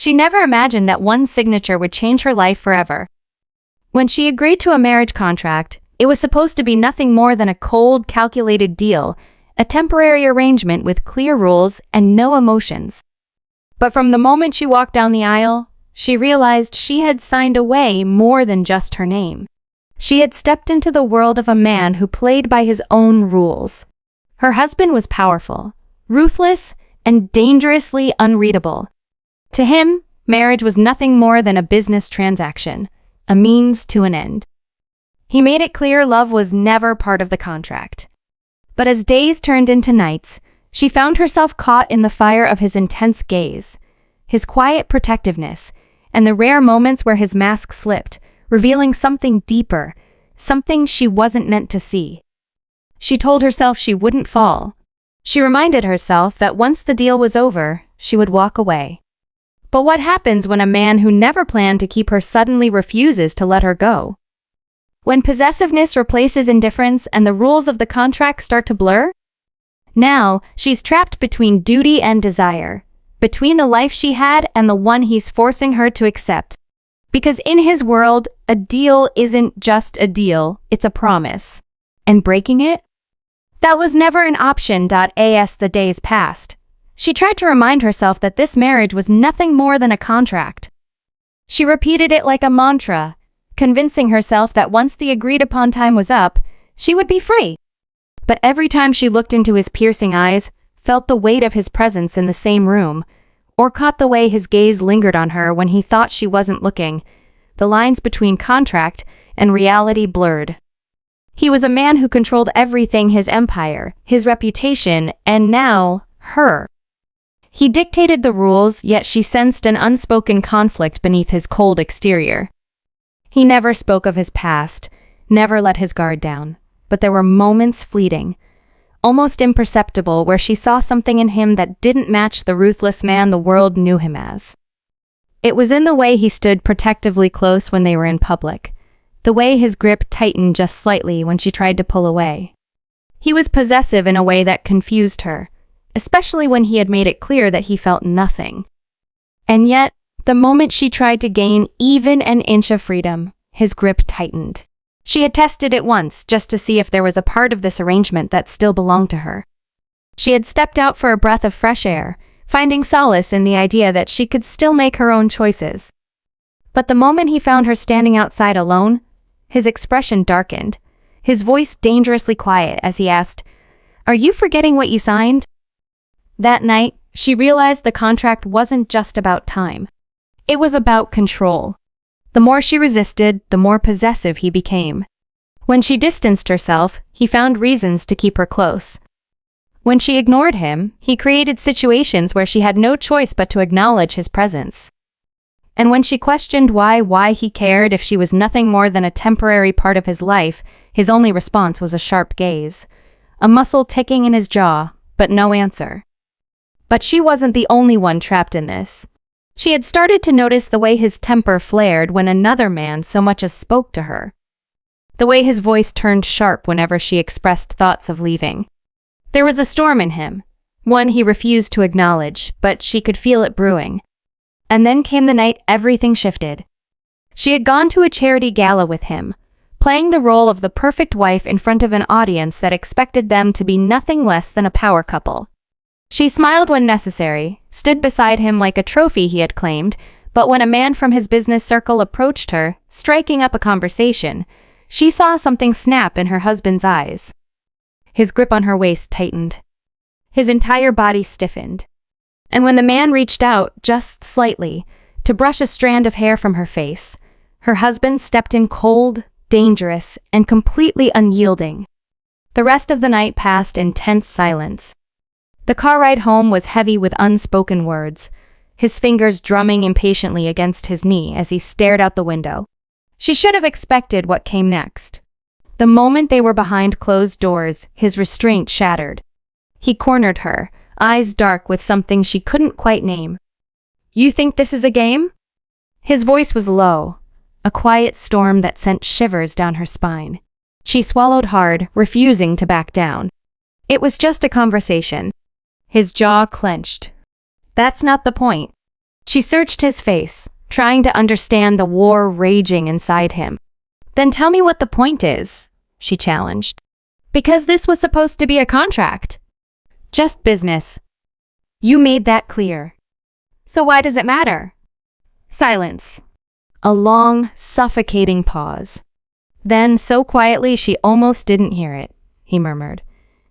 She never imagined that one signature would change her life forever. When she agreed to a marriage contract, it was supposed to be nothing more than a cold, calculated deal, a temporary arrangement with clear rules and no emotions. But from the moment she walked down the aisle, she realized she had signed away more than just her name. She had stepped into the world of a man who played by his own rules. Her husband was powerful, ruthless, and dangerously unreadable. To him, marriage was nothing more than a business transaction, a means to an end. He made it clear love was never part of the contract. But as days turned into nights, she found herself caught in the fire of his intense gaze, his quiet protectiveness, and the rare moments where his mask slipped, revealing something deeper, something she wasn't meant to see. She told herself she wouldn't fall. She reminded herself that once the deal was over, she would walk away. But what happens when a man who never planned to keep her suddenly refuses to let her go? When possessiveness replaces indifference and the rules of the contract start to blur? Now, she's trapped between duty and desire, between the life she had and the one he's forcing her to accept. Because in his world, a deal isn't just a deal, it's a promise. And breaking it? That was never an option. As the days passed, she tried to remind herself that this marriage was nothing more than a contract. She repeated it like a mantra, convincing herself that once the agreed-upon time was up, she would be free. But every time she looked into his piercing eyes, felt the weight of his presence in the same room, or caught the way his gaze lingered on her when he thought she wasn't looking, the lines between contract and reality blurred. He was a man who controlled everything: his empire, his reputation, and now, her. He dictated the rules, yet she sensed an unspoken conflict beneath his cold exterior. He never spoke of his past, never let his guard down, but there were moments, fleeting, almost imperceptible, where she saw something in him that didn't match the ruthless man the world knew him as. It was in the way he stood protectively close when they were in public, the way his grip tightened just slightly when she tried to pull away. He was possessive in a way that confused her, especially when he had made it clear that he felt nothing. And yet, the moment she tried to gain even an inch of freedom, his grip tightened. She had tested it once just to see if there was a part of this arrangement that still belonged to her. She had stepped out for a breath of fresh air, finding solace in the idea that she could still make her own choices. But the moment he found her standing outside alone, his expression darkened, his voice dangerously quiet as he asked, "Are you forgetting what you signed?" That night, she realized the contract wasn't just about time. It was about control. The more she resisted, the more possessive he became. When she distanced herself, he found reasons to keep her close. When she ignored him, he created situations where she had no choice but to acknowledge his presence. And when she questioned why he cared if she was nothing more than a temporary part of his life, his only response was a sharp gaze, a muscle ticking in his jaw, but no answer. But she wasn't the only one trapped in this. She had started to notice the way his temper flared when another man so much as spoke to her. The way his voice turned sharp whenever she expressed thoughts of leaving. There was a storm in him, one he refused to acknowledge, but she could feel it brewing. And then came the night everything shifted. She had gone to a charity gala with him, playing the role of the perfect wife in front of an audience that expected them to be nothing less than a power couple. She smiled when necessary, stood beside him like a trophy he had claimed, but when a man from his business circle approached her, striking up a conversation, she saw something snap in her husband's eyes. His grip on her waist tightened. His entire body stiffened. And when the man reached out, just slightly, to brush a strand of hair from her face, her husband stepped in cold, dangerous, and completely unyielding. The rest of the night passed in tense silence. The car ride home was heavy with unspoken words, his fingers drumming impatiently against his knee as he stared out the window. She should have expected what came next. The moment they were behind closed doors, his restraint shattered. He cornered her, eyes dark with something she couldn't quite name. "You think this is a game?" His voice was low, a quiet storm that sent shivers down her spine. She swallowed hard, refusing to back down. It was just a conversation. His jaw clenched. "That's not the point." She searched his face, trying to understand the war raging inside him. "Then tell me what the point is," she challenged. "Because this was supposed to be a contract. Just business. You made that clear. So why does it matter?" Silence. A long, suffocating pause. Then, so quietly she almost didn't hear it, he murmured.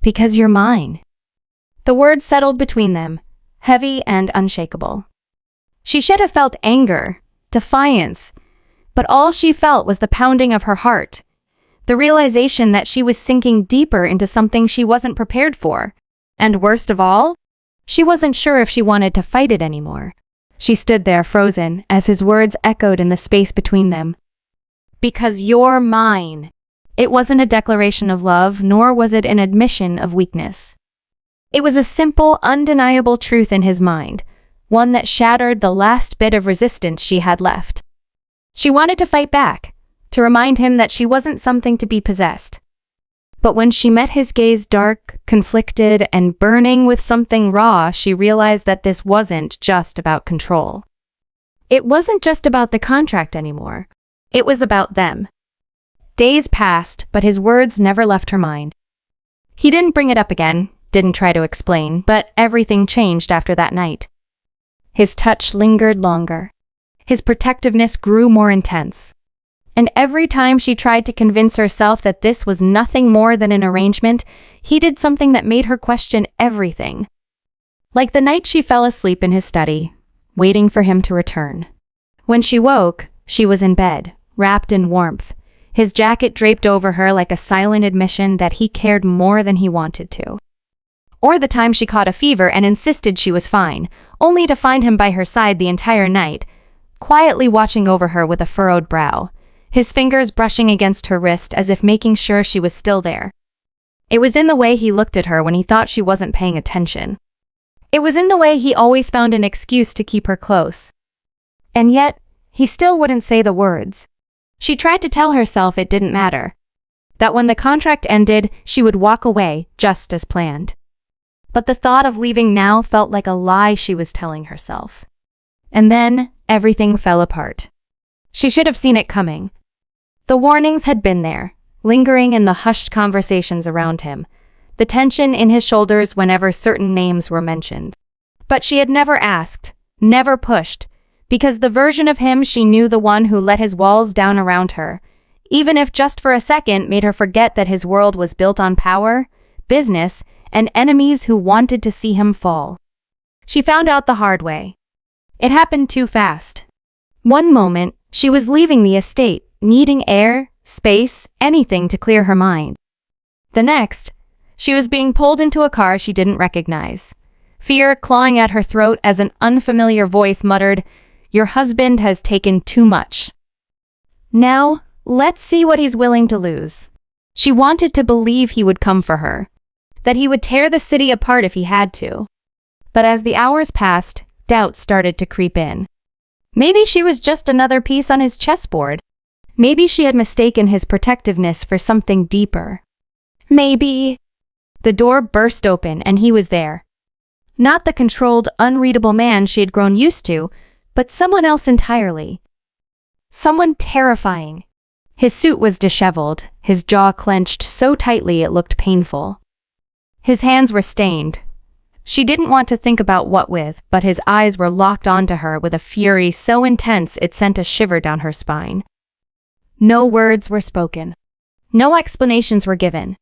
"Because you're mine." The words settled between them, heavy and unshakable. She should have felt anger, defiance, but all she felt was the pounding of her heart, the realization that she was sinking deeper into something she wasn't prepared for. And worst of all, she wasn't sure if she wanted to fight it anymore. She stood there frozen as his words echoed in the space between them. "Because you're mine." It wasn't a declaration of love, nor was it an admission of weakness. It was a simple, undeniable truth in his mind, one that shattered the last bit of resistance she had left. She wanted to fight back, to remind him that she wasn't something to be possessed. But when she met his gaze, dark, conflicted, and burning with something raw, she realized that this wasn't just about control. It wasn't just about the contract anymore. It was about them. Days passed, but his words never left her mind. He didn't bring it up again, didn't try to explain, but everything changed after that night. His touch lingered longer. His protectiveness grew more intense. And every time she tried to convince herself that this was nothing more than an arrangement, he did something that made her question everything. Like the night she fell asleep in his study, waiting for him to return. When she woke, she was in bed, wrapped in warmth, his jacket draped over her like a silent admission that he cared more than he wanted to. Or the time she caught a fever and insisted she was fine, only to find him by her side the entire night, quietly watching over her with a furrowed brow, his fingers brushing against her wrist as if making sure she was still there. It was in the way he looked at her when he thought she wasn't paying attention. It was in the way he always found an excuse to keep her close. And yet, he still wouldn't say the words. She tried to tell herself it didn't matter. That when the contract ended, she would walk away, just as planned. But the thought of leaving now felt like a lie she was telling herself. And then, everything fell apart. She should have seen it coming. The warnings had been there, lingering in the hushed conversations around him, the tension in his shoulders whenever certain names were mentioned. But she had never asked, never pushed, because the version of him she knew, the one who let his walls down around her, even if just for a second, made her forget that his world was built on power, business, and enemies who wanted to see him fall. She found out the hard way. It happened too fast. One moment, she was leaving the estate, needing air, space, anything to clear her mind. The next, she was being pulled into a car she didn't recognize. Fear clawing at her throat as an unfamiliar voice muttered, "Your husband has taken too much. Now, let's see what he's willing to lose." She wanted to believe he would come for her, that he would tear the city apart if he had to. But as the hours passed, doubt started to creep in. Maybe she was just another piece on his chessboard. Maybe she had mistaken his protectiveness for something deeper. Maybe... The door burst open and he was there. Not the controlled, unreadable man she had grown used to, but someone else entirely. Someone terrifying. His suit was disheveled, his jaw clenched so tightly it looked painful. His hands were stained. She didn't want to think about what with, but his eyes were locked onto her with a fury so intense it sent a shiver down her spine. No words were spoken. No explanations were given.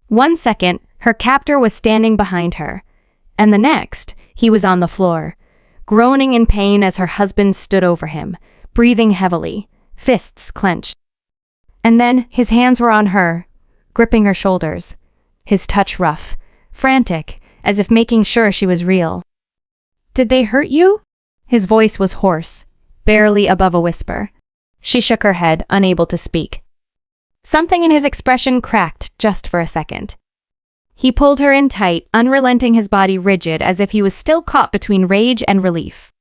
One second, her captor was standing behind her, and the next, he was on the floor, groaning in pain as her husband stood over him, breathing heavily, fists clenched. And then his hands were on her, gripping her shoulders, his touch rough, frantic, as if making sure she was real. "Did they hurt you?" His voice was hoarse, barely above a whisper. She shook her head, unable to speak. Something in his expression cracked just for a second. He pulled her in tight, unrelenting, his body rigid as if he was still caught between rage and relief.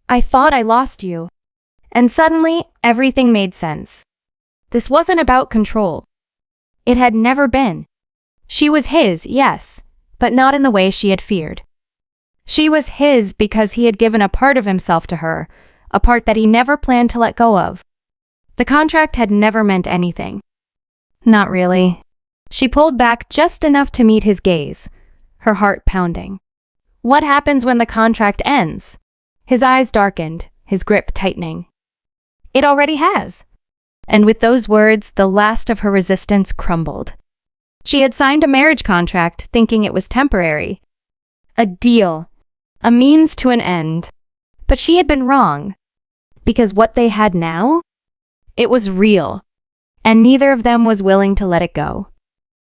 "I thought I lost you." And suddenly, everything made sense. This wasn't about control. It had never been. She was his, yes, but not in the way she had feared. She was his because he had given a part of himself to her, a part that he never planned to let go of. The contract had never meant anything. Not really. She pulled back just enough to meet his gaze, her heart pounding. What happens when the contract ends? His eyes darkened, his grip tightening. It already has. And with those words, the last of her resistance crumbled. She had signed a marriage contract thinking it was temporary. A deal. A means to an end. But she had been wrong. Because what they had now? It was real. And neither of them was willing to let it go.